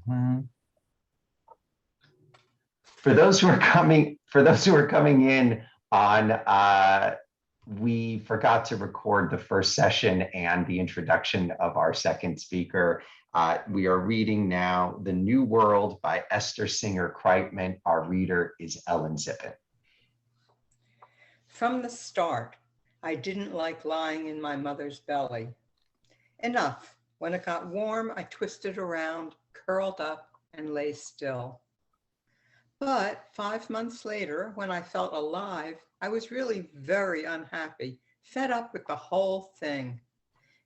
Mhm. For those who are coming in on, we forgot to record the first session and the introduction of our second speaker. We are reading now The New World by Esther Singer Kreitman. Our reader is Ellen Zippen. From the start, I didn't like lying in my mother's belly. Enough. When it got warm, I twisted around, curled up, and lay still. But 5 months later, when I felt alive, I was really very unhappy, fed up with the whole thing.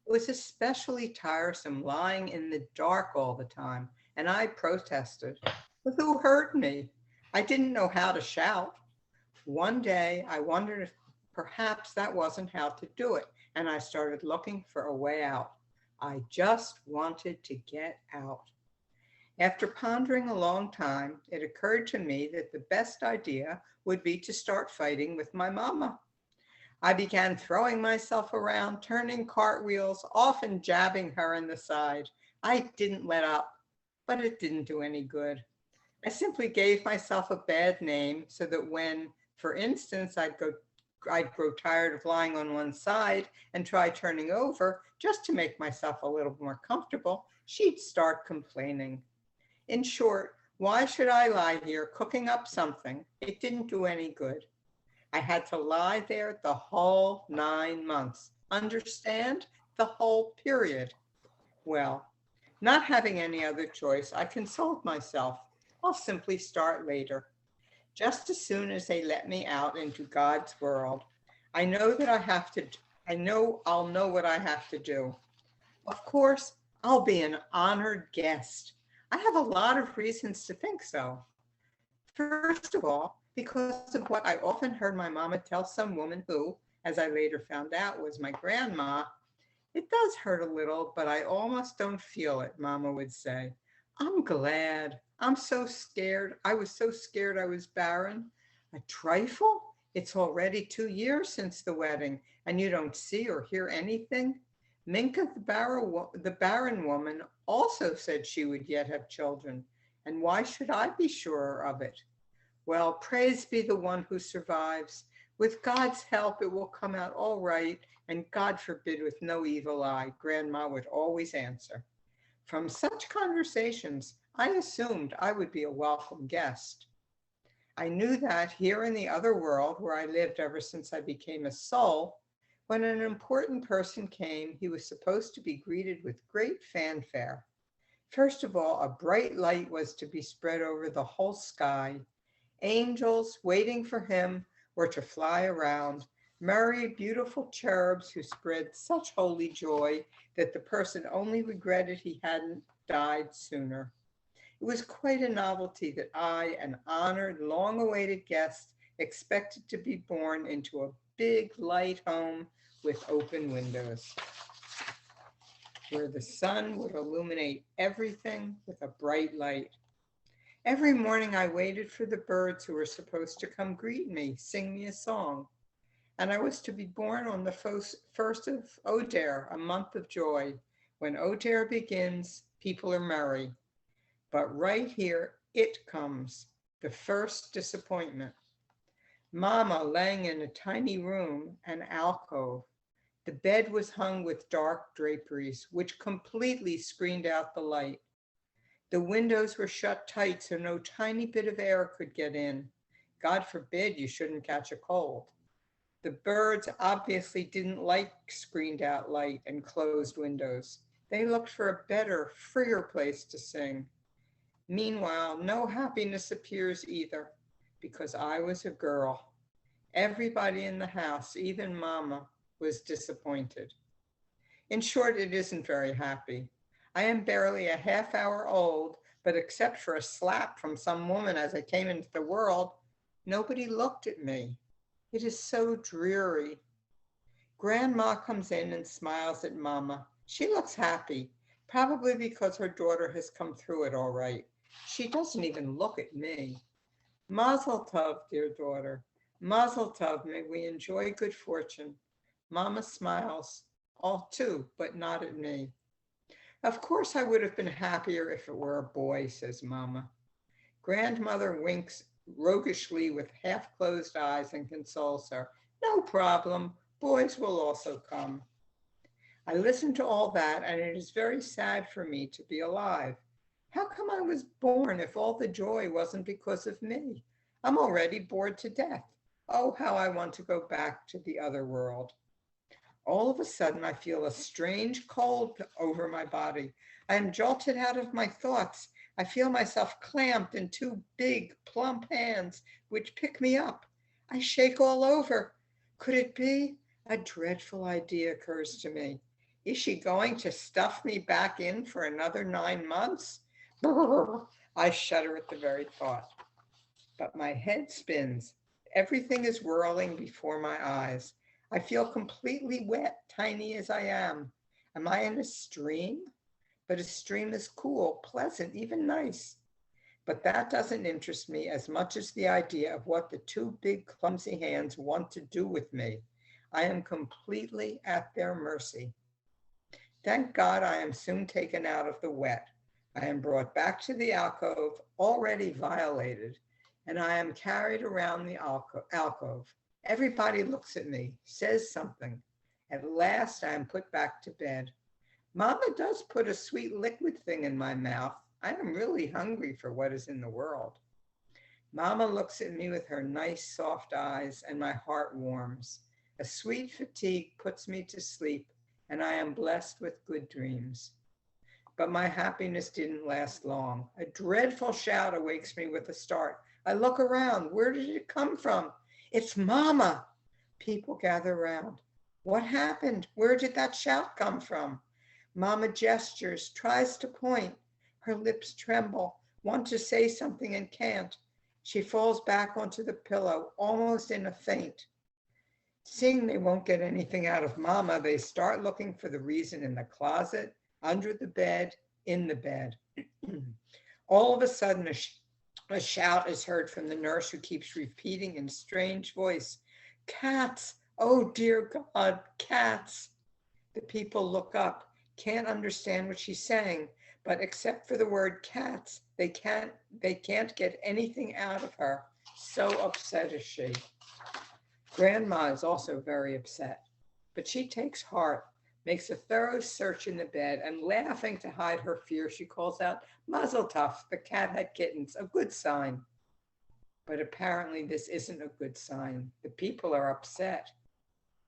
It was especially tiresome lying in the dark all the time, and I protested. But who heard me? I didn't know how to shout. One day, I wondered if perhaps that wasn't how to do it, and I started looking for a way out. I just wanted to get out. After pondering a long time, it occurred to me that the best idea would be to start fighting with my mama. I began throwing myself around, turning cartwheels, often jabbing her in the side. I didn't let up, but it didn't do any good. I simply gave myself a bad name so that when, for instance, I'd grow tired of lying on one side and try turning over just to make myself a little more comfortable, she'd start complaining. In short, why should I lie here cooking up something? It didn't do any good. I had to lie there the whole 9 months. Understand? The whole period. Well, not having any other choice, I consoled myself. I'll simply start later. Just as soon as they let me out into God's world, I know that I'll know what I have to do. Of course, I'll be an honored guest. I have a lot of reasons to think so. First of all, because of what I often heard my mama tell some woman who, as I later found out, was my grandma. It does hurt a little, but I almost don't feel it, Mama would say. I'm glad. I'm so scared. I was so scared I was barren. A trifle? It's already 2 years since the wedding, and you don't see or hear anything? Minka, the barren woman, also said she would yet have children. And why should I be surer of it? Well, praise be the one who survives. With God's help, it will come out all right, and God forbid with no evil eye, Grandma would always answer. From such conversations, I assumed I would be a welcome guest. I knew that here in the other world, where I lived ever since I became a soul, when an important person came, he was supposed to be greeted with great fanfare. First of all, a bright light was to be spread over the whole sky. Angels waiting for him were to fly around, merry, beautiful cherubs who spread such holy joy that the person only regretted he hadn't died sooner. It was quite a novelty that I, an honored, long-awaited guest, expected to be born into a big, light home with open windows, where the sun would illuminate everything with a bright light. Every morning I waited for the birds who were supposed to come greet me, sing me a song. And I was to be born on the first of Oder, a month of joy. When Oder begins, people are merry. But right here, it comes, the first disappointment. Mama laying in a tiny room, an alcove. The bed was hung with dark draperies, which completely screened out the light. The windows were shut tight so no tiny bit of air could get in. God forbid you shouldn't catch a cold. The birds obviously didn't like screened out light and closed windows. They looked for a better, freer place to sing. Meanwhile, no happiness appears either, because I was a girl. Everybody in the house, even Mama, was disappointed. In short, it isn't very happy. I am barely a half hour old, but except for a slap from some woman as I came into the world, nobody looked at me. It is so dreary. Grandma comes in and smiles at Mama. She looks happy, probably because her daughter has come through it all right. She doesn't even look at me. Mazel tov, dear daughter. Mazel tov, may we enjoy good fortune. Mama smiles, all too, but not at me. Of course I would have been happier if it were a boy, says Mama. Grandmother winks roguishly with half-closed eyes and consoles her. No problem, boys will also come. I listen to all that, and it is very sad for me to be alive. How come I was born if all the joy wasn't because of me? I'm already bored to death. Oh, how I want to go back to the other world. All of a sudden, I feel a strange cold over my body. I am jolted out of my thoughts. I feel myself clamped in two big, plump hands, which pick me up. I shake all over. Could it be? A dreadful idea occurs to me. Is she going to stuff me back in for another 9 months? Brrr. I shudder at the very thought. But my head spins. Everything is whirling before my eyes. I feel completely wet, tiny as I am. Am I in a stream? But a stream is cool, pleasant, even nice. But that doesn't interest me as much as the idea of what the two big clumsy hands want to do with me. I am completely at their mercy. Thank God I am soon taken out of the wet. I am brought back to the alcove, already violated, and I am carried around the alcove. Everybody looks at me, says something. At last, I am put back to bed. Mama does put a sweet liquid thing in my mouth. I am really hungry for what is in the world. Mama looks at me with her nice, soft eyes, and my heart warms. A sweet fatigue puts me to sleep, and I am blessed with good dreams. But my happiness didn't last long. A dreadful shout awakes me with a start. I look around. Where did it come from? It's Mama. People gather around. What happened? Where did that shout come from? Mama gestures, tries to point. Her lips tremble, want to say something and can't. She falls back onto the pillow, almost in a faint. Seeing they won't get anything out of Mama, they start looking for the reason in the closet, under the bed, in the bed. All of a sudden, a shout is heard from the nurse, who keeps repeating in a strange voice, "Cats! Oh dear God, cats!" The people look up, can't understand what she's saying, but except for the word cats, they can't get anything out of her. So upset is she. Grandma is also very upset, but she takes heart, makes a thorough search in the bed, and laughing to hide her fear, she calls out, "Mazel tov, the cat had kittens, a good sign." But apparently this isn't a good sign. The people are upset.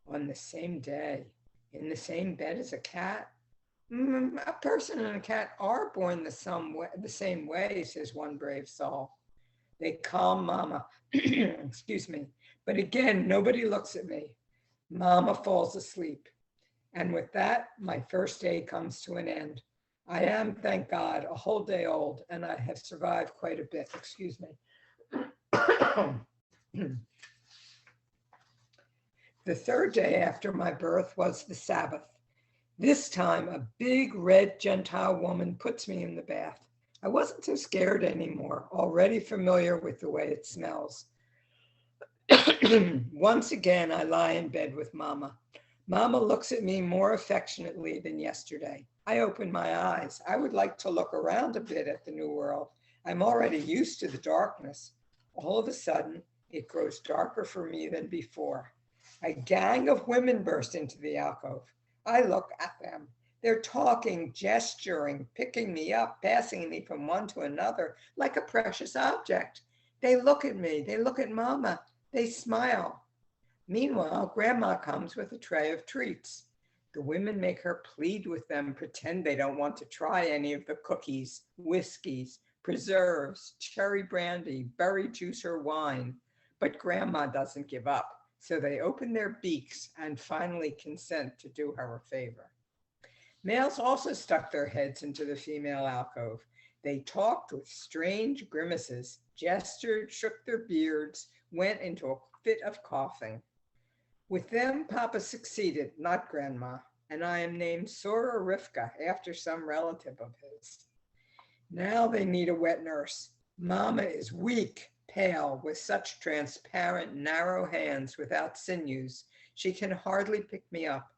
On the same day, in the same bed as a cat? A person and a cat are born the same way, says one brave soul. They calm Mama, excuse me, but again, nobody looks at me. Mama falls asleep. And with that, my first day comes to an end. I am, thank God, a whole day old, and I have survived quite a bit. Excuse me. The third day after my birth was the Sabbath. This time, a big red Gentile woman puts me in the bath. I wasn't so scared anymore, already familiar with the way it smells. Once again, I lie in bed with Mama. Mama looks at me more affectionately than yesterday. I open my eyes. I would like to look around a bit at the new world. I'm already used to the darkness. All of a sudden, it grows darker for me than before. A gang of women burst into the alcove. I look at them. They're talking, gesturing, picking me up, passing me from one to another like a precious object. They look at me. They look at Mama. They smile. Meanwhile, Grandma comes with a tray of treats. The women make her plead with them, pretend they don't want to try any of the cookies, whiskeys, preserves, cherry brandy, berry juice, or wine. But Grandma doesn't give up, so they open their beaks and finally consent to do her a favor. Males also stuck their heads into the female alcove. They talked with strange grimaces, gestured, shook their beards, went into a fit of coughing. With them, Papa succeeded, not Grandma, and I am named Sora Rivka after some relative of his. Now they need a wet nurse. Mama is weak, pale, with such transparent, narrow hands without sinews. She can hardly pick me up.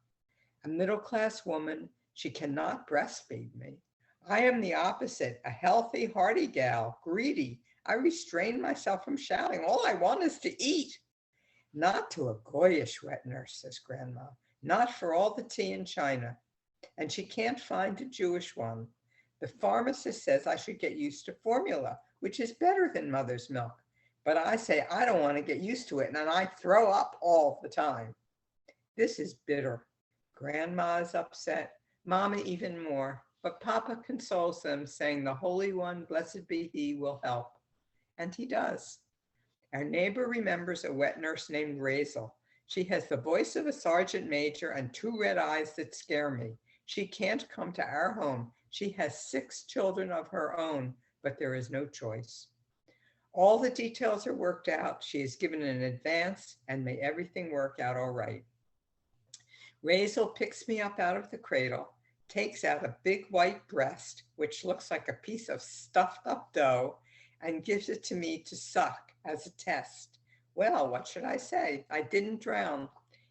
A middle-class woman, She cannot breastfeed me. I am the opposite, a healthy, hearty gal, greedy. I restrain myself from shouting. All I want is to eat. Not to a goyish wet nurse, says Grandma. Not for all the tea in China. And she can't find a Jewish one. The pharmacist says I should get used to formula, which is better than mother's milk. But I say I don't want to get used to it, and I throw up all the time. This is bitter. Grandma is upset, Mama even more, but Papa consoles them, saying the Holy One, blessed be He, will help. And he does. Our neighbor remembers a wet nurse named Razel. She has the voice of a sergeant major and 2 red eyes that scare me. She can't come to our home. She has 6 children of her own, but there is no choice. All the details are worked out. She is given an advance, and may everything work out all right. Razel picks me up out of the cradle, takes out a big white breast, which looks like a piece of stuffed up dough, and gives it to me to suck as a test. Well, what should I say? I didn't drown.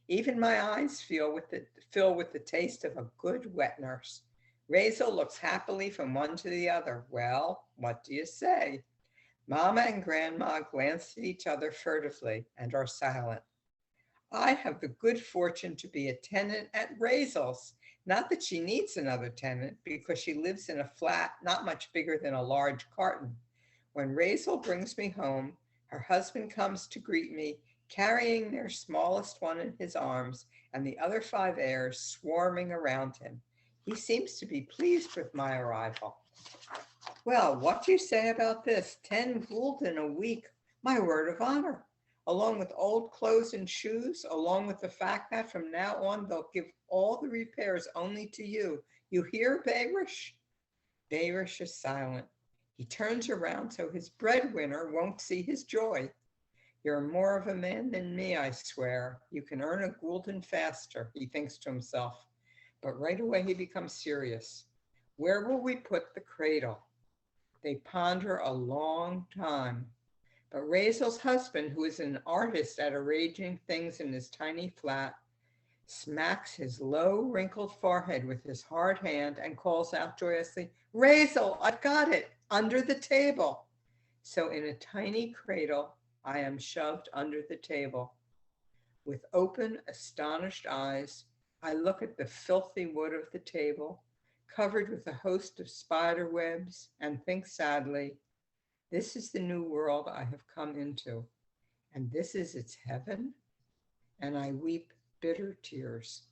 Even my eyes fill with the taste of a good wet nurse. Razel looks happily from one to the other. Well, what do you say? Mama and Grandma glance at each other furtively and are silent. I have the good fortune to be a tenant at Razel's. Not that she needs another tenant, because she lives in a flat not much bigger than a large carton. When Razel brings me home, her husband comes to greet me, carrying their smallest one in his arms, and the other 5 heirs swarming around him. He seems to be pleased with my arrival. Well, what do you say about this? 10 gulden a week, my word of honor, along with old clothes and shoes, along with the fact that from now on they'll give all the repairs only to you. You hear, Bayrish? Bayrish is silent. He turns around so his breadwinner won't see his joy. You're more of a man than me, I swear. You can earn a gulden faster, he thinks to himself. But right away he becomes serious. Where will we put the cradle? They ponder a long time. But Razel's husband, who is an artist at arranging things in his tiny flat, smacks his low, wrinkled forehead with his hard hand and calls out joyously, Razel, I've got it, under the table. So in a tiny cradle, I am shoved under the table. With open, astonished eyes, I look at the filthy wood of the table, covered with a host of spider webs, and think sadly, this is the new world I have come into, and this is its heaven, and I weep bitter tears.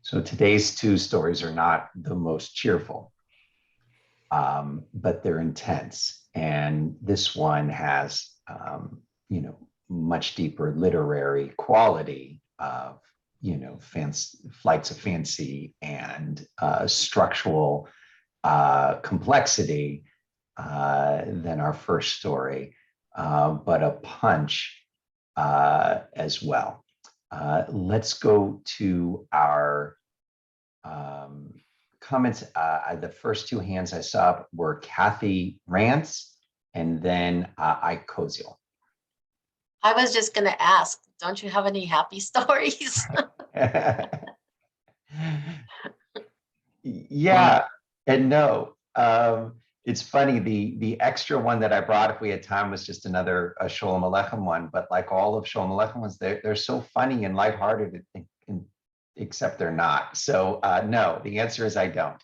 So today's 2 stories are not the most cheerful, but they're intense. And this one has, much deeper literary quality of, flights of fancy and structural complexity than our first story, but a punch as well. Let's go to our comments. The first 2 hands I saw were Kathy Rance and then Ike Koziel. I was just going to ask, don't you have any happy stories? Yeah and no. It's funny, the extra one that I brought, if we had time, was just another Sholem Aleichem one, but like all of Sholem Aleichem ones, they're so funny and lighthearted, except they're not. So no, the answer is I don't.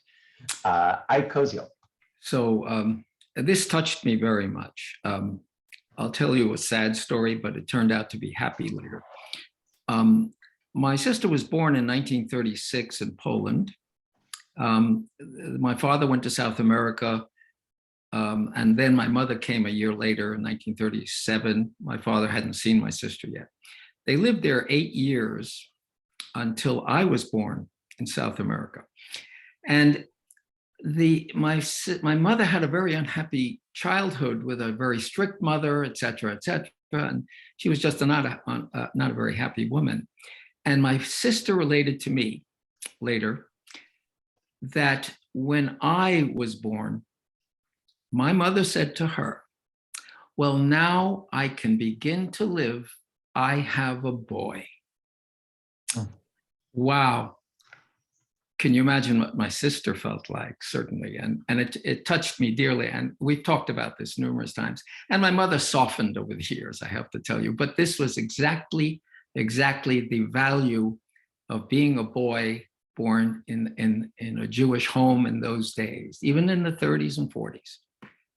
Ike Koziel. So this touched me very much. I'll tell you a sad story, but it turned out to be happy later. My sister was born in 1936 in Poland. My father went to South America, and then my mother came a year later in 1937. My father hadn't seen my sister yet. They lived there 8 years until I was born in South America. And my mother had a very unhappy childhood with a very strict mother, et cetera, and she was just not a very happy woman. And my sister related to me later that when I was born, my mother said to her, well, now I can begin to live. I have a boy. Wow. Can you imagine what my sister felt like? Certainly. And it touched me dearly. And we've talked about this numerous times. And my mother softened over the years, I have to tell you. But this was exactly the value of being a boy born in a Jewish home in those days, even in the 30s and 40s.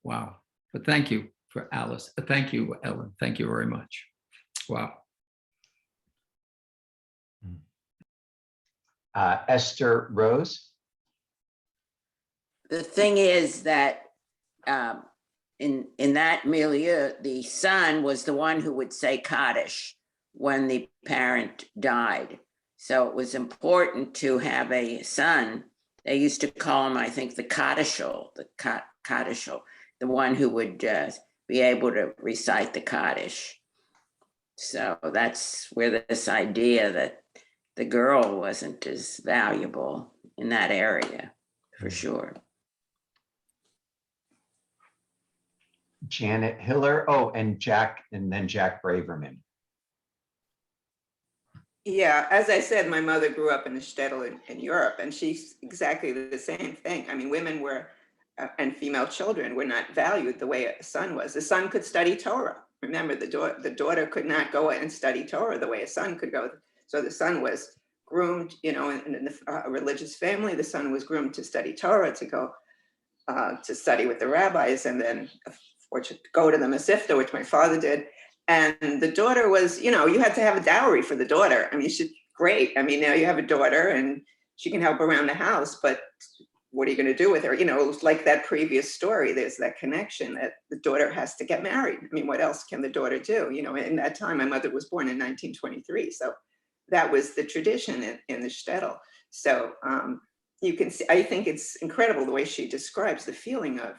Wow. But thank you for Alice. Thank you, Ellen. Thank you very much. Wow. Esther Rose. The thing is that in that milieu, the son was the one who would say Kaddish when the parent died. So it was important to have a son. They used to call him, I think, the Kaddishal, the one who would be able to recite the Kaddish. So that's where this idea that the girl wasn't as valuable in that area, for sure. Janet Hiller. Oh, and Jack, and then Jack Braverman. Yeah, as I said, my mother grew up in a shtetl in Europe, and she's exactly the same thing. I mean, women were, and female children were not valued the way a son was. The son could study Torah. Remember, the daughter could not go and study Torah the way a son could go. So the son was groomed, in a religious family, the son was groomed to study Torah, to go to study with the rabbis, and then or to go to the Masifta, which my father did. And the daughter was, you had to have a dowry for the daughter. I mean, great. I mean, now you have a daughter and she can help around the house, but what are you going to do with her? It was like that previous story. There's that connection that the daughter has to get married. I mean, what else can the daughter do? In that time, my mother was born in 1923. So that was the tradition in the shtetl. So you can see, I think it's incredible the way she describes the feeling of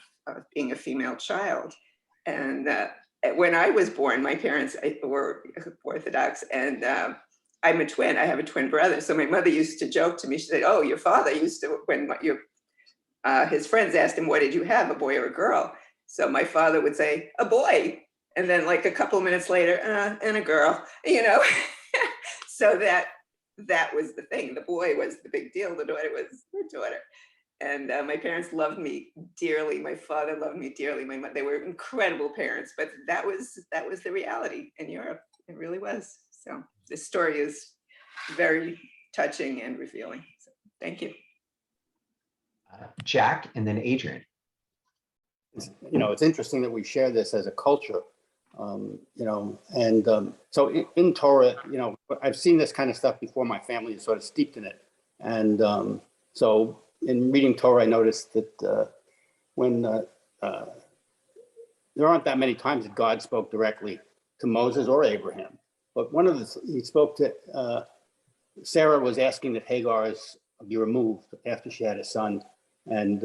being a female child. And when I was born, my parents were Orthodox, and I'm a twin. I have a twin brother. So my mother used to joke to me. She said, "Oh, your father used to, when his friends asked him, what did you have, a boy or a girl?" So my father would say, "A boy," and then like a couple of minutes later, "And a girl," So that was the thing. The boy was the big deal. The daughter was the daughter. And my parents loved me dearly. My father loved me dearly. My mother, they were incredible parents, but that was the reality in Europe. It really was. So this story is very touching and revealing. So thank you. Jack, and then Adrienne. It's interesting that we share this as a culture, so in Torah, I've seen this kind of stuff before. My family is sort of steeped in it. And so in reading Torah, I noticed that when there aren't that many times that God spoke directly to Moses or Abraham, but he spoke to Sarah was asking that Hagar's be removed after she had a son, and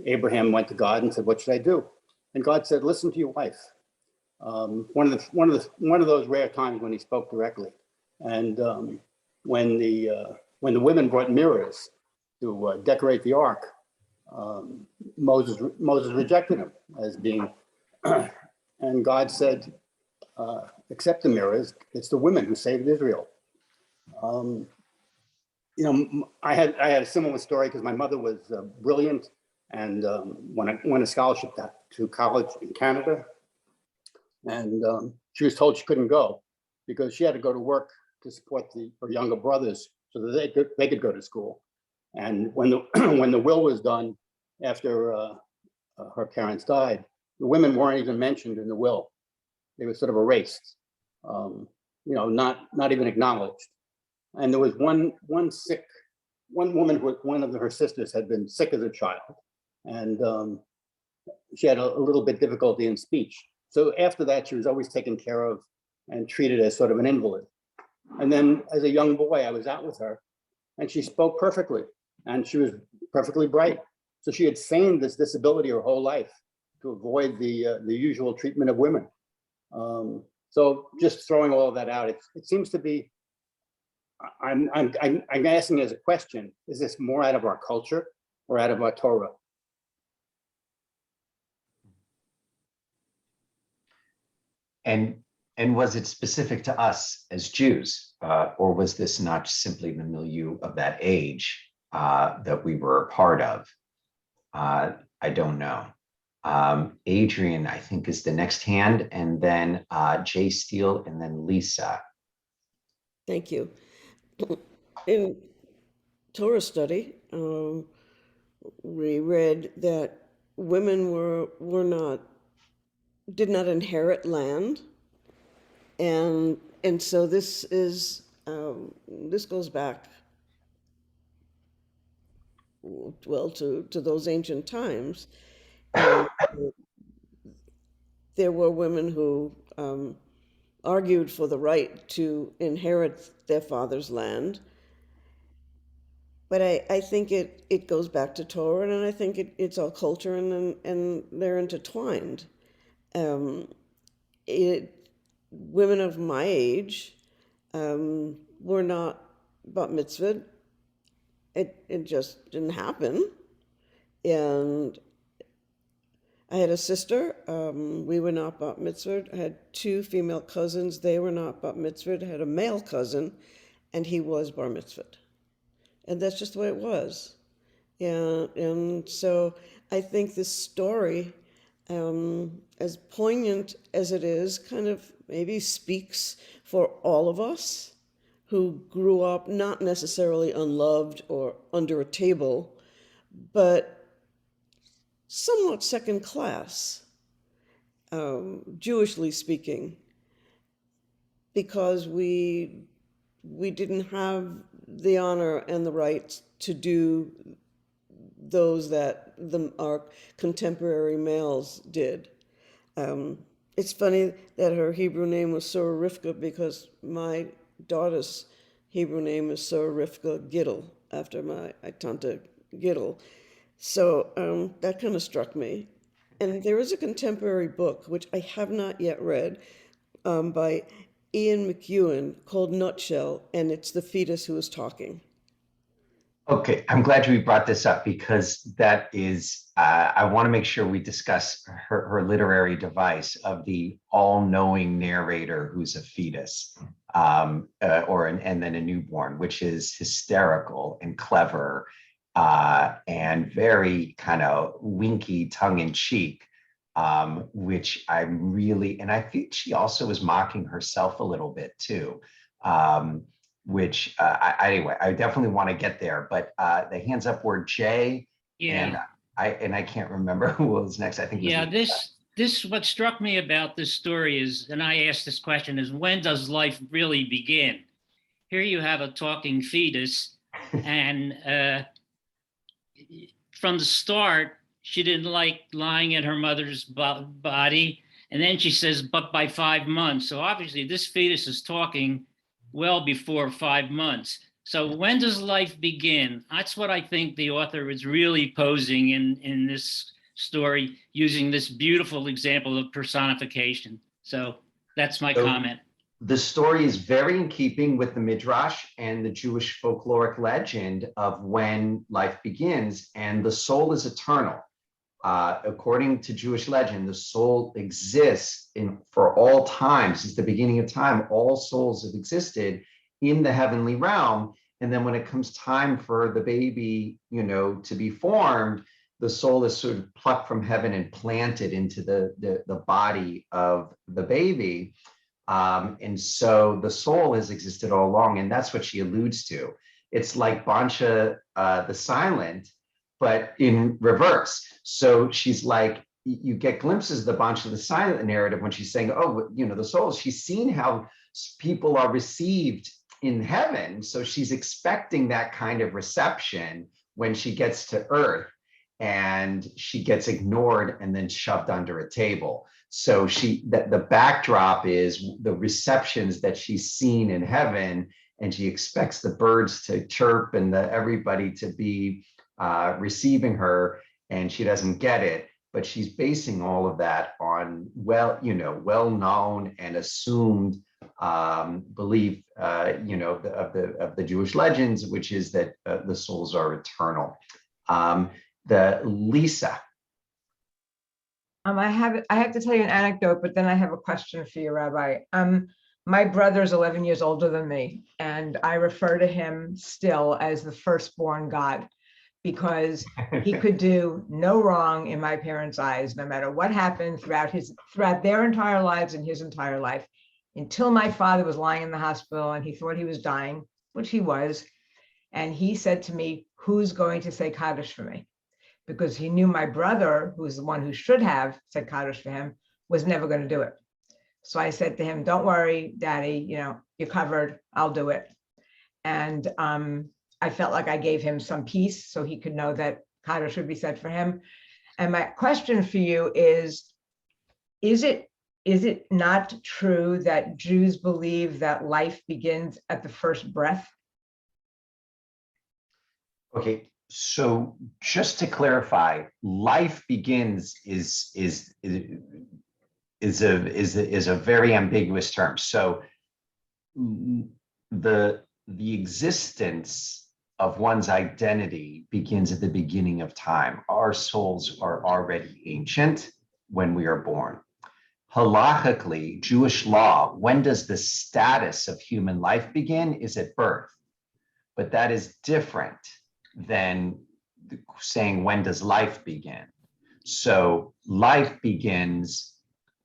Abraham went to God and said, "What should I do?" And God said, "Listen to your wife." One of those rare times when he spoke directly. And when the women brought mirrors to decorate the ark, Moses rejected him as being, and God said, "Accept the mirrors. It's the women who saved Israel." I had a similar story because my mother was brilliant and won a scholarship to college in Canada. And she was told she couldn't go because she had to go to work to support her younger brothers so that they could go to school. And when the will was done after her parents died, the women weren't even mentioned in the will. They were sort of erased, not even acknowledged. And there was one woman who, one of her sisters had been sick as a child, and she had a little bit difficulty in speech. So after that, she was always taken care of and treated as sort of an invalid. And then as a young boy, I was out with her and she spoke perfectly and she was perfectly bright. So she had feigned this disability her whole life to avoid the usual treatment of women. So just throwing all of that out, it seems to be I'm asking as a question, is this more out of our culture or out of our Torah? And was it specific to us as Jews, or was this not simply the milieu of that age that we were a part of? I don't know. Adrienne, I think, is the next hand, and then Jay Steele, and then Lisa. Thank you. In Torah study, we read that women did not inherit land, and so this goes back, well, to those ancient times. And there were women who argued for the right to inherit their father's land. But I think it goes back to Torah, and I think it's all culture, and they're intertwined. Women of my age were not bat mitzvahed. It just didn't happen. And I had a sister. We were not bat mitzvahed. I had two female cousins. They were not bat mitzvahed. I had a male cousin, and he was bar mitzvahed. And that's just the way it was. And so I think this story, as poignant as it is, kind of maybe speaks for all of us who grew up not necessarily unloved or under a table, but somewhat second class, Jewishly speaking, because we didn't have the honor and the right to do those that our contemporary males did. It's funny that her Hebrew name was Sarah Rivka, because my daughter's Hebrew name is Sarah Rivka Gittel, after my tante Gittel. So that kind of struck me. And there is a contemporary book, which I have not yet read, by Ian McEwan, called Nutshell, and it's the fetus who is talking. Okay, I'm glad you brought this up, because that is, I want to make sure we discuss her literary device of the all-knowing narrator who's a fetus, and then a newborn, which is hysterical and clever, and very kind of winky, tongue-in-cheek, which I'm really, and I think she also was mocking herself a little bit too. Which anyway, I definitely want to get there, but the hands up were Jay, Yeah. and I can't remember who was next. I think it was this what struck me about this story is, and I asked this question, is when does life really begin? Here you have a talking fetus, and from the start, she didn't like lying in her mother's body, and then she says, but by 5 months. So obviously this fetus is talking well before 5 months. So when does life begin? That's what I think the author is really posing in this story, using this beautiful example of personification. So that's my comment. The story is very in keeping with the Midrash and the Jewish folkloric legend of when life begins, and the soul is eternal. According to Jewish legend, the soul exists for all time. Since the beginning of time, all souls have existed in the heavenly realm. And then when it comes time for the baby, to be formed, the soul is sort of plucked from heaven and planted into the body of the baby. And so the soul has existed all along, and that's what she alludes to. It's like Bansha the Silent, but in reverse. So she's like, you get glimpses of the Bansha the Silent narrative when she's saying, oh, the soul, she's seen how people are received in heaven. So she's expecting that kind of reception when she gets to earth, and she gets ignored and then shoved under a table. So the backdrop is the receptions that she's seen in heaven, and she expects the birds to chirp and everybody to be receiving her, and she doesn't get it. But she's basing all of that on well-known and assumed belief, of the Jewish legends, which is that the souls are eternal. The Lisa. I have to tell you an anecdote, but then I have a question for you, Rabbi. My brother's 11 years older than me, and I refer to him still as the firstborn God, because he could do no wrong in my parents' eyes, no matter what happened throughout their entire lives and his entire life, until my father was lying in the hospital and he thought he was dying, which he was. And he said to me, "Who's going to say Kaddish for me?" Because he knew my brother, who was the one who should have said Kaddish for him, was never going to do it. So I said to him, "Don't worry, Daddy, you're covered. I'll do it." And I felt like I gave him some peace so he could know that Kaddish would be said for him. And my question for you is it not true that Jews believe that life begins at the first breath? Okay, so just to clarify, life begins is a very ambiguous term. So the existence of one's identity begins at the beginning of time. Our souls are already ancient when we are born. Halachically, Jewish law, when does the status of human life begin? Is at birth. But that is different than saying, when does life begin? So life begins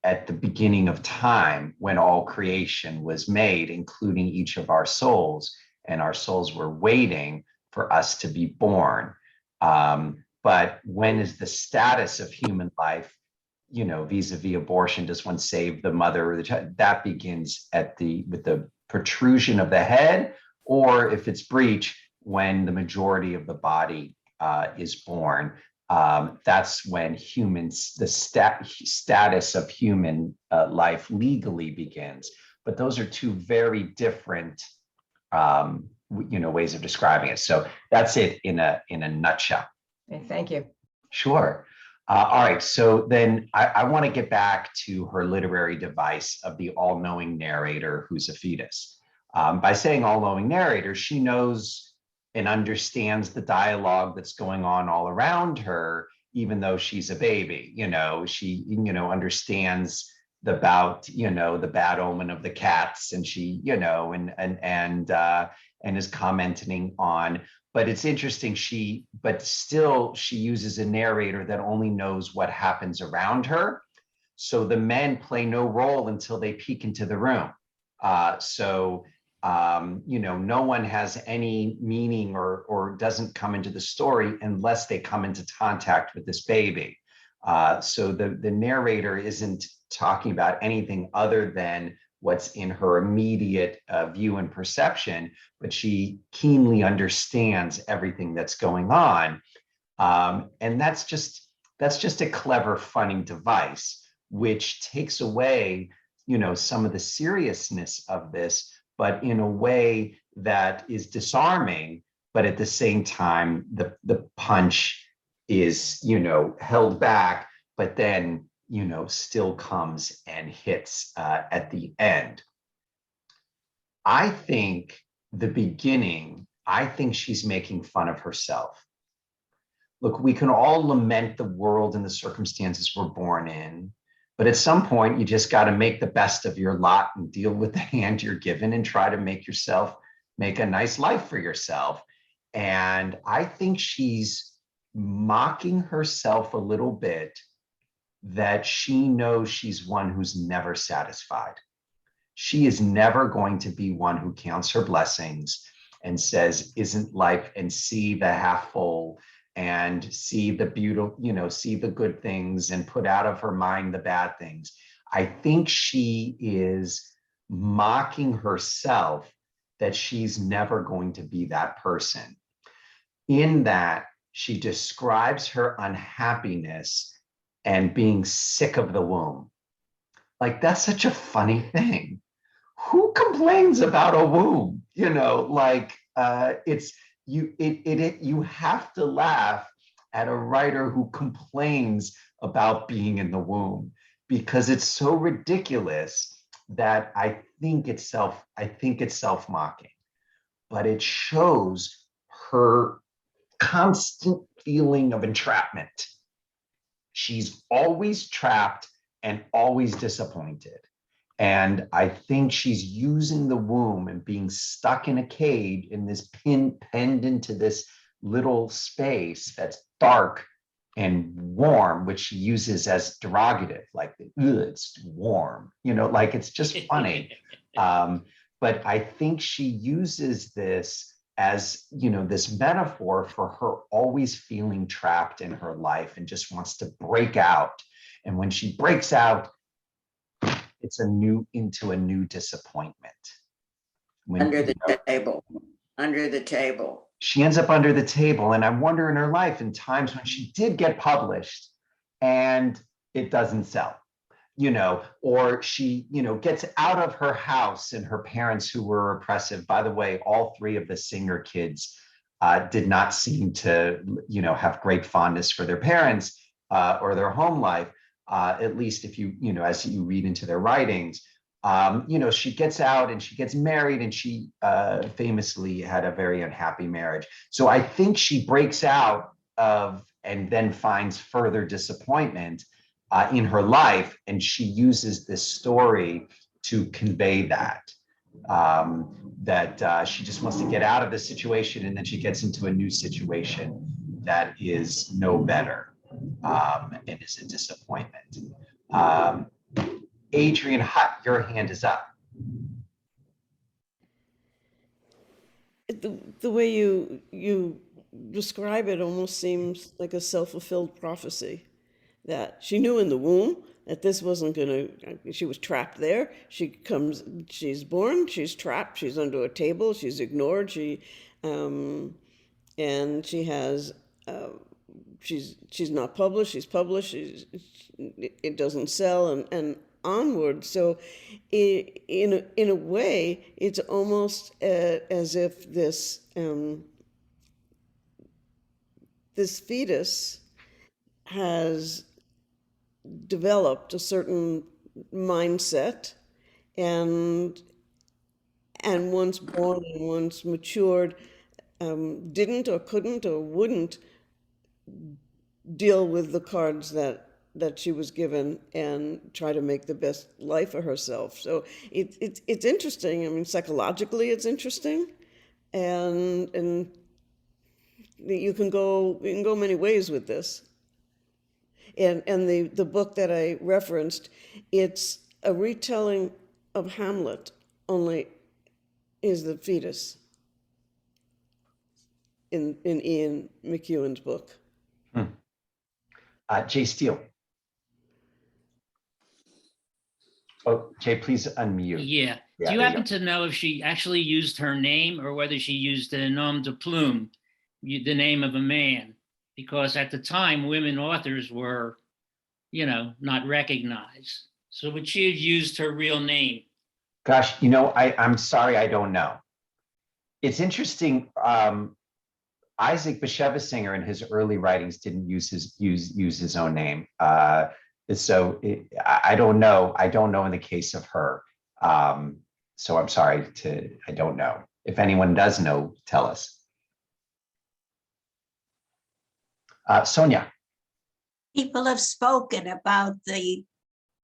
at the beginning of time, when all creation was made, including each of our souls, and our souls were waiting for us to be born. But when is the status of human life, vis-a-vis abortion? Does one save the mother or the child? That begins with the protrusion of the head, or if it's breech, when the majority of the body is born. That's when the status of human life legally begins. But those are two very different ways of describing it. So that's it in a nutshell. Okay, thank you. Sure. All right. So then I want to get back to her literary device of the all-knowing narrator who's a fetus. By saying all-knowing narrator, she knows and understands the dialogue that's going on all around her, even though she's a baby. She understands the bad omen of the cats, and she and is commenting on. But it's interesting, but still she uses a narrator that only knows what happens around her. So the men play no role until they peek into the room. No one has any meaning or doesn't come into the story unless they come into contact with this baby. So the narrator isn't talking about anything other than what's in her immediate view and perception, but she keenly understands everything that's going on. And that's just a clever, funny device, which takes away, some of the seriousness of this, but in a way that is disarming, but at the same time, the punch is, held back, but then, still comes and hits at the end. I think she's making fun of herself. Look, we can all lament the world and the circumstances we're born in, but at some point you just got to make the best of your lot and deal with the hand you're given and try to make a nice life for yourself. And I think she's mocking herself a little bit, that she knows she's one who's never satisfied. She is never going to be one who counts her blessings and says, isn't life, and see the half full and see the beautiful, see the good things and put out of her mind the bad things. I think she is mocking herself that she's never going to be that person. In that, she describes her unhappiness and being sick of the womb. Like, that's such a funny thing. Who complains about a womb? You have to laugh at a writer who complains about being in the womb, because it's so ridiculous that I think it's self-mocking, but it shows her constant feeling of entrapment. She's always trapped and always disappointed. And I think she's using the womb and being stuck in a cage in this penned into this little space that's dark and warm, which she uses as derogative, like it's warm, like it's just funny. But I think she uses this as, this metaphor for her always feeling trapped in her life and just wants to break out. And when she breaks out, it's into a new disappointment. Under the table. She ends up under the table. And I wonder in her life, in times when she did get published and it doesn't sell, or she, gets out of her house and her parents who were oppressive. By the way, all three of the Singer kids did not seem to, have great fondness for their parents or their home life. At least if you, as you read into their writings, she gets out and she gets married, and she famously had a very unhappy marriage. So I think she breaks out of and then finds further disappointment in her life. And she uses this story to convey that she just wants to get out of the situation, and then she gets into a new situation that is no better. And is a disappointment. Adrienne Hutt, your hand is up. The way you describe it almost seems like a self-fulfilled prophecy, that she knew in the womb that this wasn't she was trapped there. She's born, she's trapped, she's under a table, she's ignored, and she has, she's not published, she's published, it doesn't sell, and onward. So in a way, it's almost as if this fetus has developed a certain mindset, and once born and once matured, didn't or couldn't or wouldn't deal with the cards that she was given and try to make the best life for herself. So it's interesting. I mean, psychologically, it's interesting, and you can go many ways with this. And the book that I referenced, it's a retelling of Hamlet, only is the fetus in Ian McEwan's book. Jay Steele. Oh, Jay, please unmute. Yeah. Do you happen to know if she actually used her name or whether she used the nom de plume, the name of a man? Because at the time, women authors were, not recognized. So would she have used her real name? Gosh, I'm sorry, I don't know. It's interesting. Isaac Bashevis Singer in his early writings didn't use his own name. So I don't know. I don't know in the case of her. So I'm sorry I don't know. If anyone does know, tell us. Sonia. People have spoken about the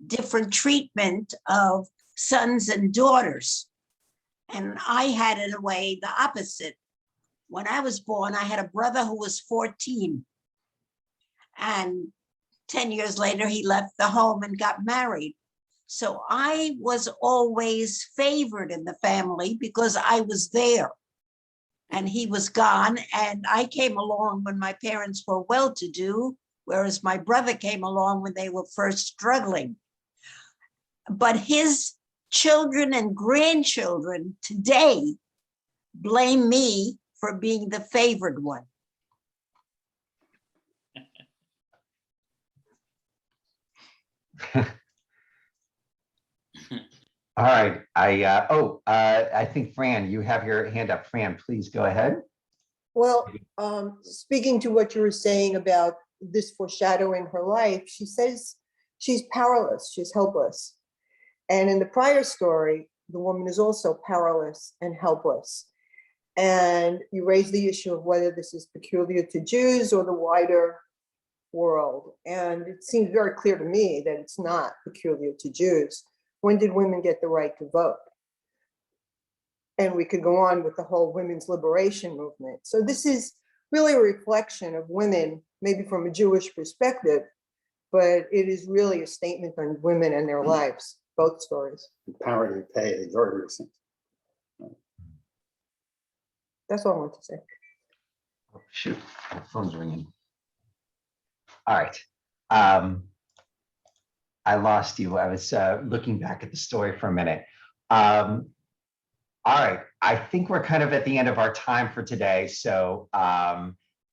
different treatment of sons and daughters. And I had, in a way, the opposite. When I was born, I had a brother who was 14. And 10 years later, he left the home and got married. So I was always favored in the family because I was there and he was gone. And I came along when my parents were well-to-do, whereas my brother came along when they were first struggling. But his children and grandchildren today blame me for being the favored one. All right. I think Fran, you have your hand up. Fran, please go ahead. Well, speaking to what you were saying about this foreshadowing her life, she says she's powerless, she's helpless. And in the prior story, the woman is also powerless and helpless. And you raise the issue of whether this is peculiar to Jews or the wider world. And it seems very clear to me that it's not peculiar to Jews. When did women get the right to vote? And we could go on with the whole women's liberation movement. So this is really a reflection of women, maybe from a Jewish perspective, but it is really a statement on women and their lives, both stories. Parity pay is very recent. That's all I want to say. Oh, shoot, my phone's ringing. All right. I lost you. I was looking back at the story for a minute. All right. I think we're kind of at the end of our time for today. So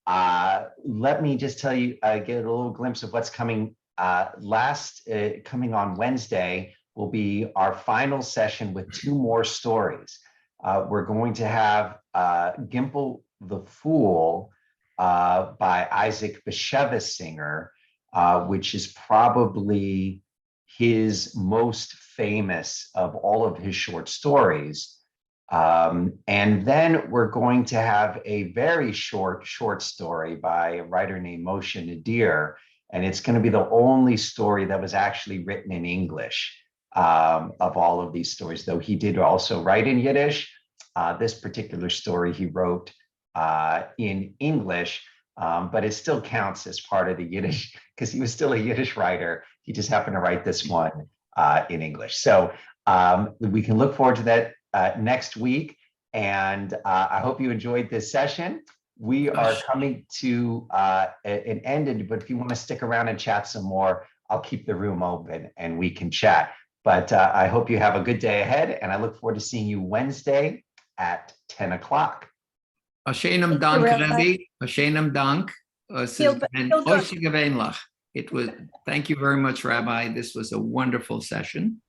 let me just tell you, get a little glimpse of what's coming. Coming on Wednesday will be our final session with 2 more stories. We're going to have Gimple the Fool by Isaac Bashevis Singer, which is probably his most famous of all of his short stories. And then we're going to have a very short story by a writer named Moshe Nadir, and it's going to be the only story that was actually written in English of all of these stories, though he did also write in Yiddish. This particular story he wrote in English, but it still counts as part of the Yiddish because he was still a Yiddish writer. He just happened to write this one in English. So we can look forward to that next week. And I hope you enjoyed this session. We are coming to an end, but if you want to stick around and chat some more, I'll keep the room open and we can chat. But I hope you have a good day ahead, and I look forward to seeing you Wednesday at 10 o'clock. Ashenim Dank, Rabbi. Ashenim Dank. It was, thank you very much, Rabbi. This was a wonderful session.